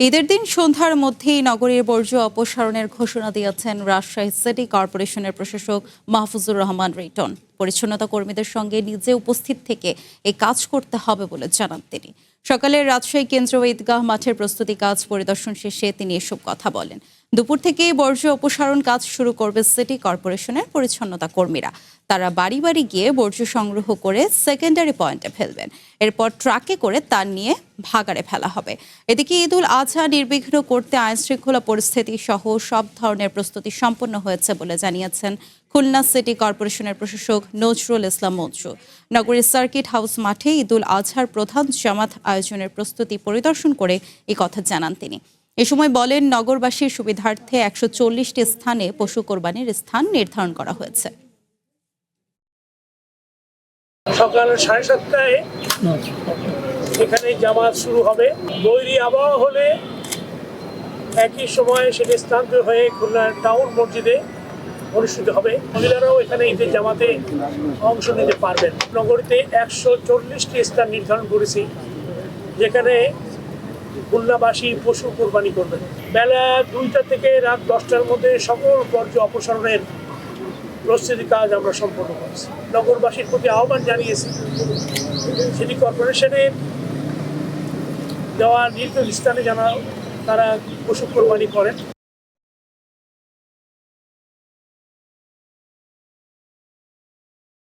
ঈদের দিন সন্ধ্যার মধ্যেই নগরীর বর্জ্য অপসারণের ঘোষণা দিয়েছেন রাজশাহী সিটি কর্পোরেশনের প্রশাসক মাহফুজুর রহমান রিটন। পরিচ্ছন্নতা কর্মীদের সঙ্গে নিজে উপস্থিত থেকে এই কাজ করতে হবে বলে জানান তিনি। সকালে রাজশাহী কেন্দ্রীয় ঈদগাহ মাঠের প্রস্তুতি কাজ পরিদর্শন শেষে তিনি এসব কথা বলেন। দুপুর থেকেই বর্জ্য অপসারণ কাজ শুরু করবে সিটি কর্পোরেশনের পরিচ্ছন্নতা কর্মীরা। তারা বাড়ি বাড়ি গিয়ে বর্জ্য সংগ্রহ করে সেকেন্ডারি পয়েন্টে ফেলবেন। এরপর ট্রাকে করে তা নিয়ে ভাগাড়ে ফেলা হবে। এদিকে ঈদুল আজহা নির্বিঘ্ন করতে আইনশৃঙ্খলা পরিস্থিতি সহ সব ধরনের প্রস্তুতি সম্পন্ন হয়েছে বলে জানিয়েছেন খুলনা সিটি কর্পোরেশনের প্রশাসক নজরুল ইসলাম মঞ্জু। নগরীর সার্কিট হাউস মাঠে ঈদুল আজহার প্রধান জামাত আয়োজনের প্রস্তুতি পরিদর্শন করে এই কথা জানান তিনি। এ সময় বলেন, নগরবাসীর সুবিধার্থে ১৪০টি স্থানে পশু কোরবানির স্থান নির্ধারণ করা হয়েছে। সকাল 7:30টায় এখানে জামাত শুরু হবে। বৈরী আবহাওয়া হলে একই সময় সেটি স্থানান্তর হয়ে খুলনা টাউন মসজিদে অনুষ্ঠিত হবে। মহিলারাও এখানে ঈদের জামাতে অংশ নিতে পারবেন। নগরীতে ১৪০টি স্থান নির্ধারণ করেছি, যেখানে খুলনাবাসী পশু কোরবানি করবেন। বেলা ২টা থেকে রাত 10টার মধ্যে সকল বর্জ্য অপসারণের প্রস্তুতি কাজ আমরা সম্পন্ন করছি। নগরবাসীর প্রতি আহ্বান জানিয়েছি, সিটি কর্পোরেশনের দেওয়া নির্দিষ্ট স্থানে যেন তারা পশু কোরবানি করেন।